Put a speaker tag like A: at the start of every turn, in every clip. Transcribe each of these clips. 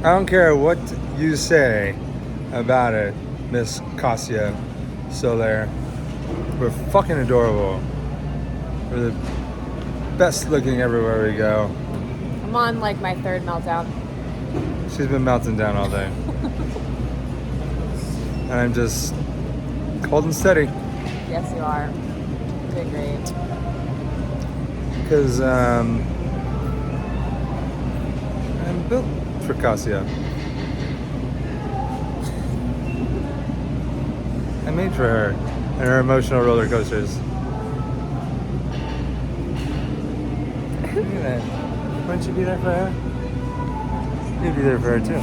A: I don't care what you say about it, Miss Cassia Soler. We're fucking adorable. We're the best looking everywhere we go.
B: I'm on like my third meltdown.
A: She's been melting down all day. And I'm just cold and steady.
B: Yes, you are. You did great.
A: Because I'm built for Cassia. I'm made for her and her emotional roller coasters. Look at that. Wouldn't you be there for her? You'd be there for her too.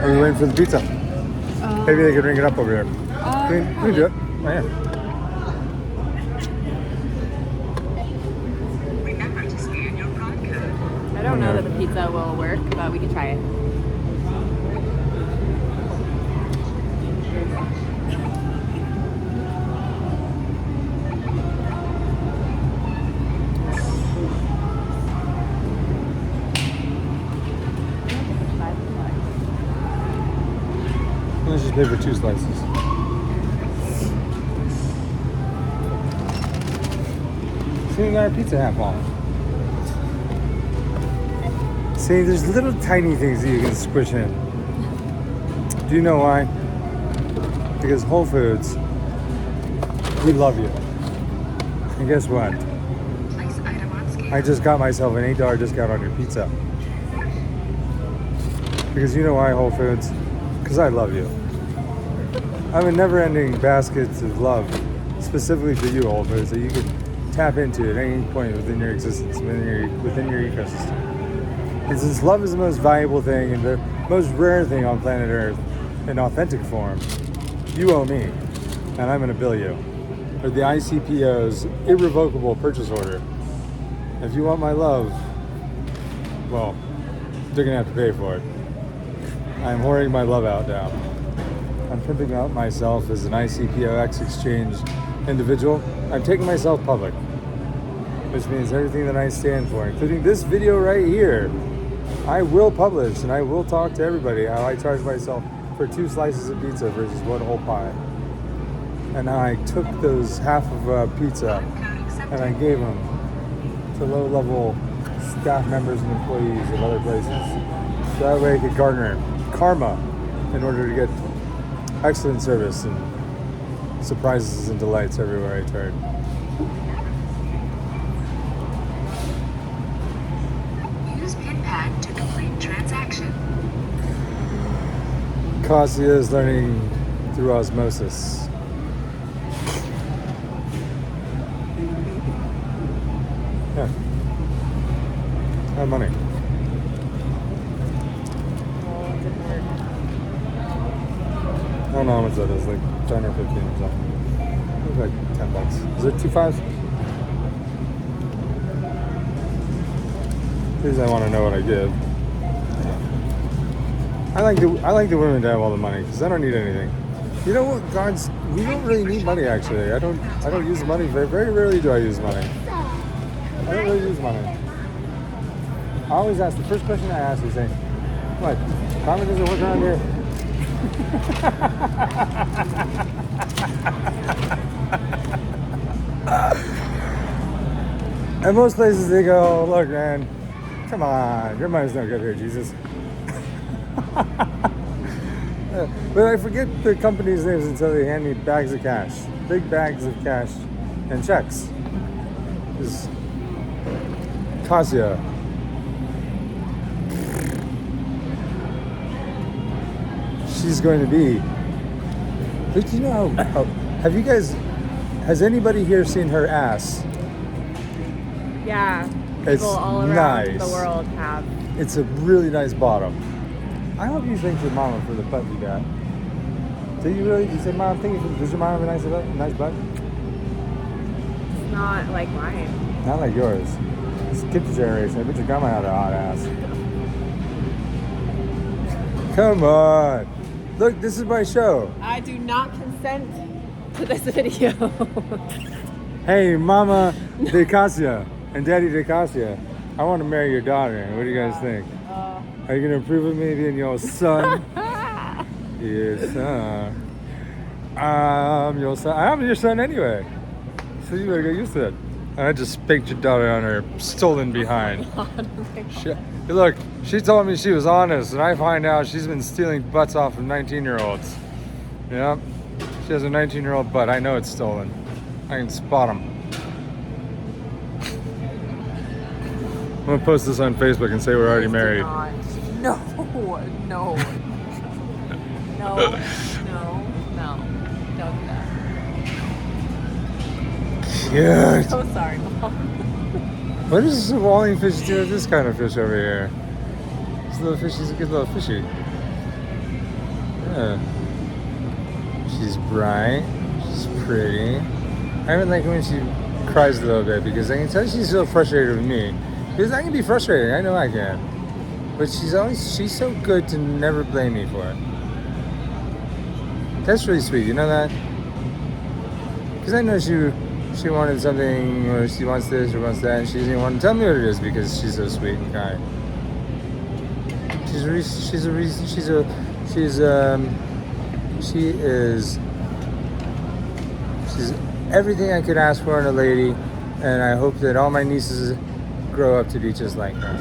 A: Are we waiting for the pizza? Maybe they could ring it up over here. Can we do it? Oh, yeah.
C: Remember to scan your code.
B: I don't know that the pizza will work, but we can try it.
A: Let's just pay for 2 slices. See, we got our pizza half off. See, there's little tiny things that you can squish in. Do you know why? Because Whole Foods, we love you. And guess what?
C: Place item on scale.
A: I just got myself an $8 discount on your pizza. Because you know why, Whole Foods? Because I love you. I have a never-ending basket of love, specifically for you, Whole Foods, that you can tap into at any point within your existence, within your ecosystem. And since love is the most valuable thing and the most rare thing on planet Earth in authentic form, you owe me, and I'm going to bill you for the ICPO's irrevocable purchase order. If you want my love, well, you're going to have to pay for it. I'm whoring my love out now. I'm pimping out myself as an ICPO X exchange individual. I'm taking myself public, which means everything that I stand for, including this video right here, I will publish and I will talk to everybody how I charge myself for 2 slices of pizza versus 1 whole pie. And how I took those half of pizza and I gave them to low-level staff members and employees of other places. So that way I could garner karma in order to get excellent service and surprises and delights everywhere I turn.
C: Use PIN pad to complete transaction.
A: Cassia is learning through osmosis. Yeah. I have money. I don't know how much that is, like 10 or 15 or something. It's like $10. Is it 2 5s? Because I want to know what I give. I like the women to have all the money because I don't need anything. You know what, we don't really need money actually. I don't use money. Very rarely do I use money. I don't really use money. I always ask, the first question I ask is saying, what, Carmen doesn't work around here? At most places they go, look man, come on, your money's no good here, Jesus. But I forget the company's names until they hand me bags of cash, big bags of cash and checks. Because Cassia, she's going to be. But you know, have you guys? Has anybody here seen her ass?
B: Yeah.
A: It's
B: People all around
A: nice.
B: the world have.
A: It's a really nice bottom. I hope you thank your mama for the butt you got. Did you really? You say, Mom, does your mom have a nice butt?
B: It's not like mine.
A: Not like yours. Skip the generation. I bet your grandma had a hot ass. Come on. Look, this is my show.
B: I do not consent to this video.
A: Hey, Mama DeCasia and Daddy DeCasia, I want to marry your daughter. What do you guys think? Are you going to approve of me being your son? Yes, I'm your son. I'm your son anyway. So you better get used to it. And I just spanked your daughter on her stolen behind. Look, she told me she was honest, and I find out she's been stealing butts off of 19-year-olds. Yeah, she has a 19-year-old butt. I know it's stolen. I can spot them. I'm gonna post this on Facebook and say we're already married.
B: No, no. No, no, no. Don't do that.
A: Cute.
B: So sorry, Mom.
A: What does this walling fish do with this kind of fish over here? This little fish is a good little fishy. Yeah. She's bright. She's pretty. I even like when she cries a little bit because I can tell she's so frustrated with me. Because I can be frustrating. I know I can. But she's so good to never blame me for it. That's really sweet. You know that? Because I know she wanted something, or she wants this or wants that, and she doesn't even want to tell me what it is because she's so sweet and kind. She's everything I could ask for in a lady, and I hope that all my nieces grow up to be just like her.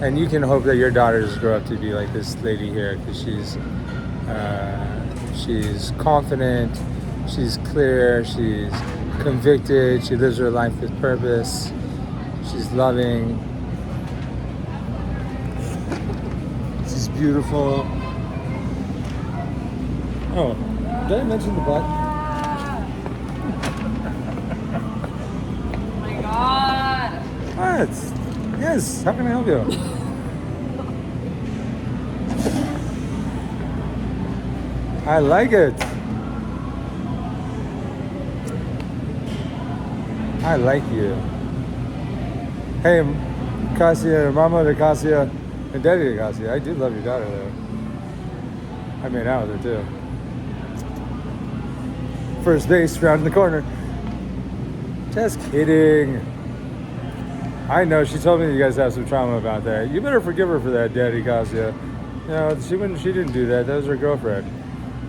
A: And you can hope that your daughters grow up to be like this lady here, because she's confident, she's clear, she's convicted, she lives her life with purpose, she's loving, she's beautiful. Oh, did I mention the butt?
B: Oh my God.
A: What? Yes, how can I help you? I like it. I like you. Hey, Cassia, Mama de Cassia, and Daddy de Cassia, I do love your daughter though. I made out with her too. First base, round in the corner. Just kidding. I know, she told me you guys have some trauma about that. You better forgive her for that, Daddy Cassia. You know, she didn't do that. That was her girlfriend.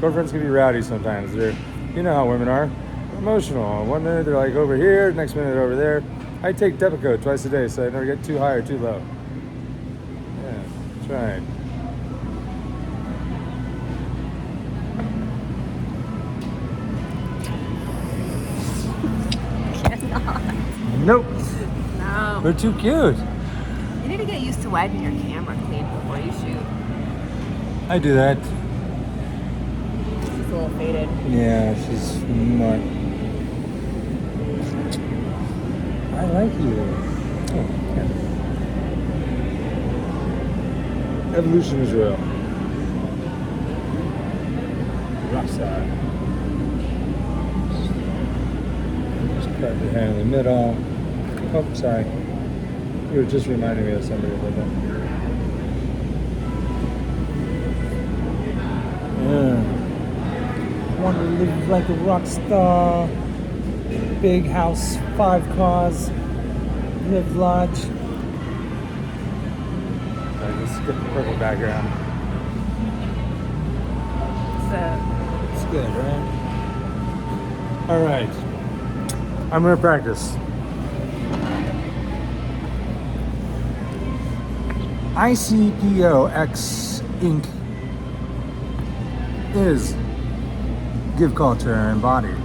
A: Girlfriends can be rowdy sometimes. You know how women are. Emotional. One minute they're like over here, next minute over there. I take Depakote twice a day so I never get too high or too low. Yeah, that's right. Nope.
B: No.
A: They're too cute.
B: You need to get used to wiping your camera clean before you shoot.
A: I do that.
B: She's a little faded.
A: Yeah, she's not. I like you. Oh, yeah. Evolution is real. Rock star. Just cut your hand in the middle. Oh, sorry. You were just reminding me of somebody about that. Yeah. Want to live like a rock star. Big house, 5 cars, live large. Alright, let's get the purple background. It's good, right? Alright. I'm gonna practice. ICPO X Inc. is Give Culture Embodied.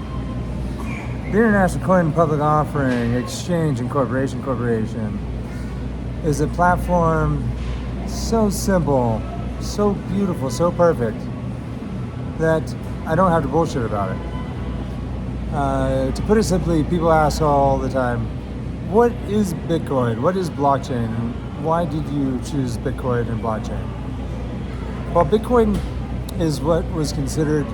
A: The International Coin Public Offering Exchange and Corporation is a platform so simple, so beautiful, so perfect that I don't have to bullshit about it. To put it simply, people ask all the time, what is Bitcoin? What is blockchain? And why did you choose Bitcoin and blockchain? Well, Bitcoin is what was considered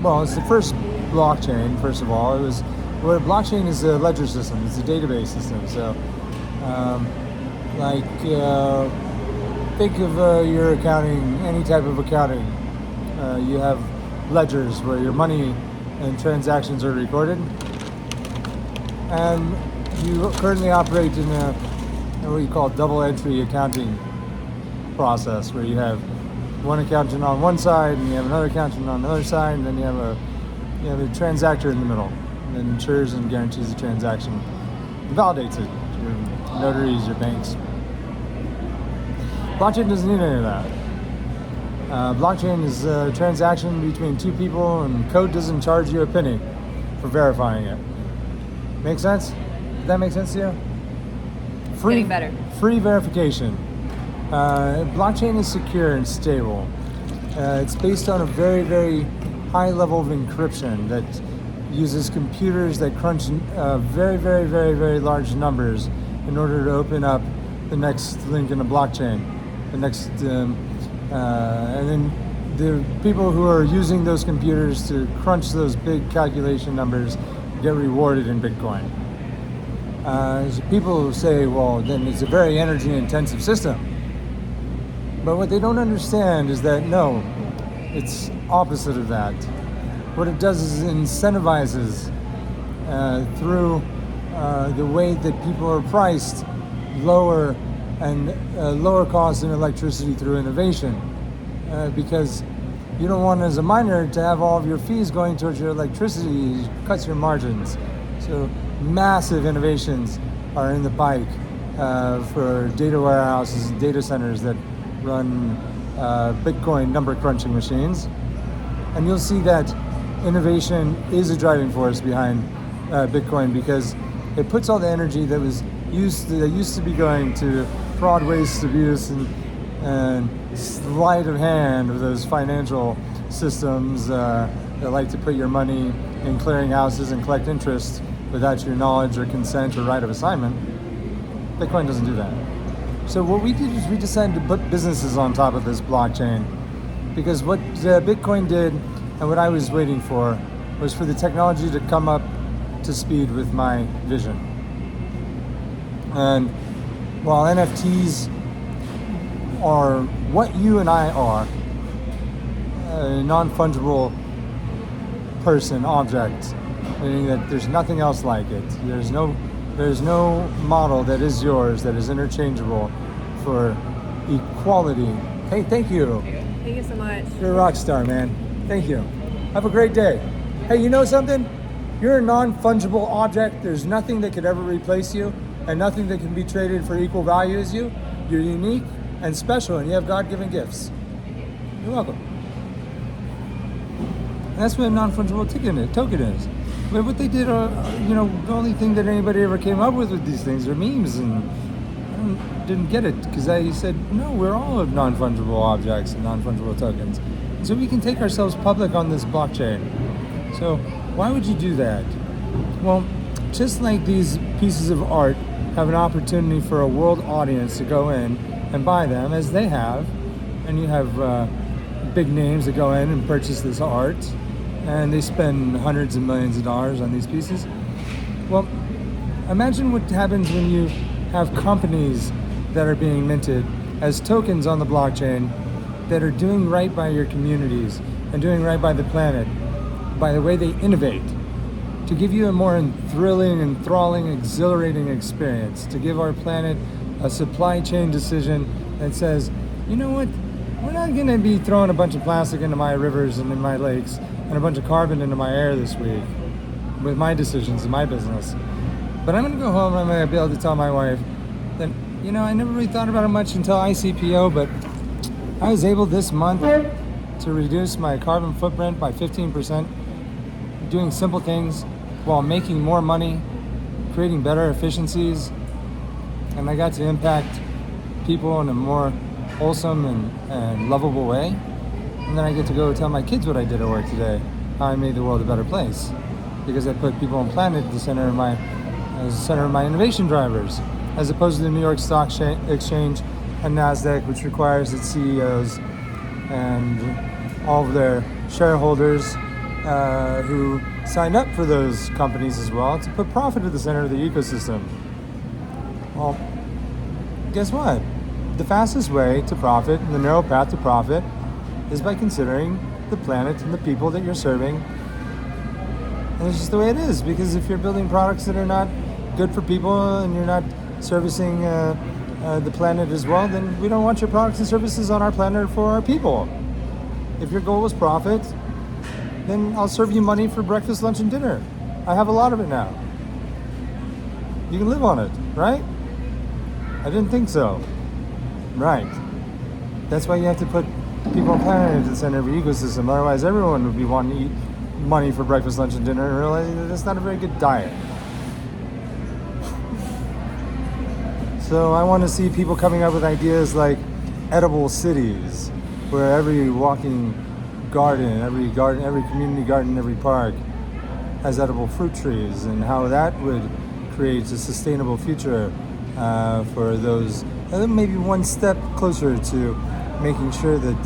A: it's the first blockchain, first of all. Blockchain is a ledger system, it's a database system. So Like, think of your accounting, any type of accounting. You have ledgers where your money and transactions are recorded. And you currently operate in what you call double entry accounting process, where you have one accountant on one side and you have another accountant on the other side, and then you have a transactor in the middle that ensures and guarantees the transaction, validates it. Your notaries, your banks. Blockchain doesn't need any of that. Blockchain is a transaction between two people, and code doesn't charge you a penny for verifying it. Make sense? Does that make sense to you?
B: Getting better.
A: Free verification. Blockchain is secure and stable. It's based on a very, very high level of encryption that uses computers that crunch very, very, very, very large numbers in order to open up the next link in the blockchain. The next, and then the people who are using those computers to crunch those big calculation numbers get rewarded in Bitcoin. So people say, well, then it's a very energy intensive system. But what they don't understand is that no, it's opposite of that. What it does is it incentivizes through the way that people are priced lower and lower cost in electricity through innovation. Because you don't want, as a miner, to have all of your fees going towards your electricity. It cuts your margins. So massive innovations are in the pike for data warehouses and data centers that run Bitcoin number crunching machines. And you'll see that innovation is a driving force behind Bitcoin, because it puts all the energy that used to be going to fraud, waste, abuse, and sleight of hand of those financial systems that like to put your money in clearing houses and collect interest without your knowledge or consent or right of assignment. Bitcoin doesn't do that. So what we did is we decided to put businesses on top of this blockchain, because what Bitcoin did and what I was waiting for was for the technology to come up to speed with my vision. And while NFTs are what you and I are, a non-fungible person, object, meaning that there's nothing else like it. There's no model that is yours that is interchangeable for equality. Hey, thank you.
B: Thank you so much.
A: You're a rock star, man. Thank you. Have a great day. Hey, you know something? You're a non-fungible object. There's nothing that could ever replace you, and nothing that can be traded for equal value as you. You're unique and special, and you have God-given gifts. You're welcome. And that's what a non-fungible token is. But what they did, the only thing that anybody ever came up with these things are memes, and I didn't get it, because I said, no, we're all non-fungible objects and non-fungible tokens. So we can take ourselves public on this blockchain. So why would you do that? Well, just like these pieces of art have an opportunity for a world audience to go in and buy them, as they have, and you have big names that go in and purchase this art, and they spend hundreds of millions of dollars on these pieces. Well, imagine what happens when you have companies that are being minted as tokens on the blockchain that are doing right by your communities and doing right by the planet by the way they innovate to give you a more thrilling, enthralling, exhilarating experience, to give our planet a supply chain decision that says, you know what, we're not going to be throwing a bunch of plastic into my rivers and in my lakes and a bunch of carbon into my air this week with my decisions in my business. But I'm going to go home and I'm going to be able to tell my wife that, I never really thought about it much until ICPO, but I was able this month to reduce my carbon footprint by 15%, doing simple things while making more money, creating better efficiencies, and I got to impact people in a more wholesome and lovable way. And then I get to go tell my kids what I did at work today, how I made the world a better place, because I put people on planet at the center of my innovation drivers, as opposed to the New York Stock Exchange and NASDAQ, which requires its CEOs and all of their shareholders who signed up for those companies as well to put profit at the center of the ecosystem. Well, guess what? The fastest way to profit and the narrow path to profit is by considering the planet and the people that you're serving. And it's just the way it is, because if you're building products that are not good for people and you're not servicing the planet as well, then we don't want your products and services on our planet for our people. If your goal is profit, then I'll serve you money for breakfast, lunch, and dinner. I have a lot of it now. You can live on it, right? I didn't think so. Right. That's why you have to put people on planet at the center of your ecosystem. Otherwise, everyone would be wanting to eat money for breakfast, lunch, and dinner and realize that that's not a very good diet. So I want to see people coming up with ideas like edible cities, where every walking garden, every community garden, every park has edible fruit trees, and how that would create a sustainable future for those. And then maybe one step closer to making sure that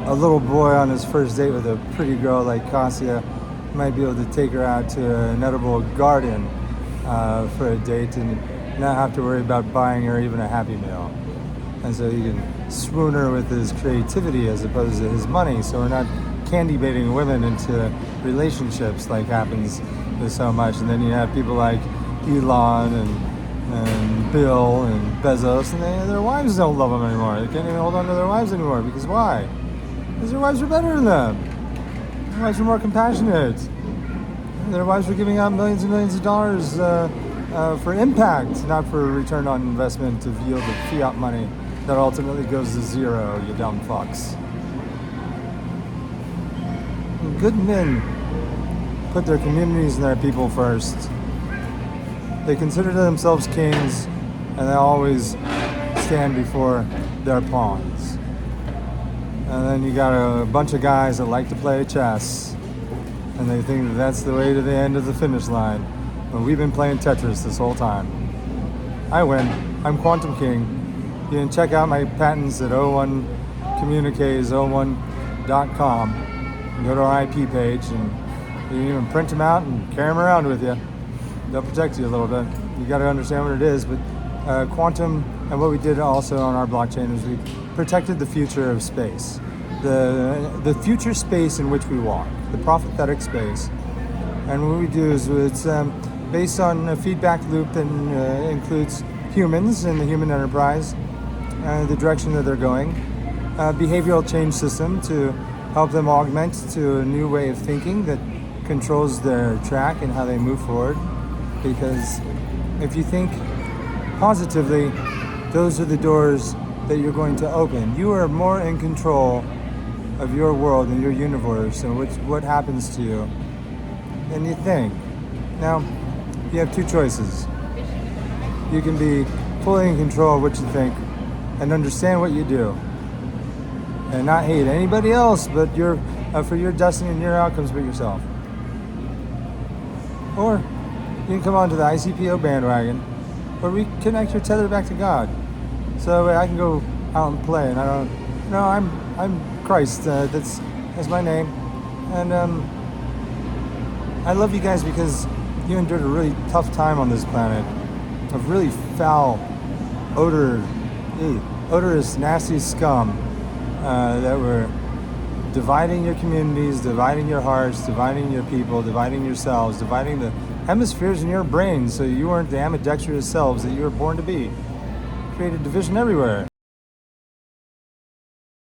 A: a little boy on his first date with a pretty girl like Cassia might be able to take her out to an edible garden for a date and not have to worry about buying her even a Happy Meal. And so he can swoon her with his creativity as opposed to his money. So we're not candy baiting women into relationships like happens with so much. And then you have people like Elon and Bill and Bezos, and their wives don't love them anymore. They can't even hold on to their wives anymore. Because why? Because their wives are better than them. Their wives are more compassionate. Their wives are giving out millions and millions of dollars for impact, not for return on investment to yield the fiat money that ultimately goes to zero, you dumb fucks. And good men put their communities and their people first. They consider themselves kings, and they always stand before their pawns. And then you got a bunch of guys that like to play chess, and they think that that's the way to the end of the finish line. But we've been playing Tetris this whole time. I win. I'm Quantum King. You can check out my patents at 01communiques01.com. Go to our IP page, and you can even print them out and carry them around with you. They'll protect you a little bit. You got to understand what it is. But quantum, and what we did also on our blockchain is we protected the future of space, the future space in which we walk, the prophetic space. And what we do is it's based on a feedback loop that includes humans and the human enterprise, the direction that they're going, behavioral change system to help them augment to a new way of thinking that controls their track and how they move forward. Because if you think positively, those are the doors that you're going to open. You are more in control of your world and your universe and what happens to you than you think. Now, you have two choices. You can be fully in control of what you think and understand what you do and not hate anybody else but for your destiny and your outcomes but yourself. Or you can come onto the ICPO bandwagon where we connect your tether back to God. So I can go out and play, and I don't. No, I'm Christ. That's my name, and I love you guys because you endured a really tough time on this planet of really foul, odorous, nasty scum that were dividing your communities, dividing your hearts, dividing your people, dividing yourselves, dividing the hemispheres in your brain so you weren't the ambidextrous selves that you were born to be. Created division everywhere.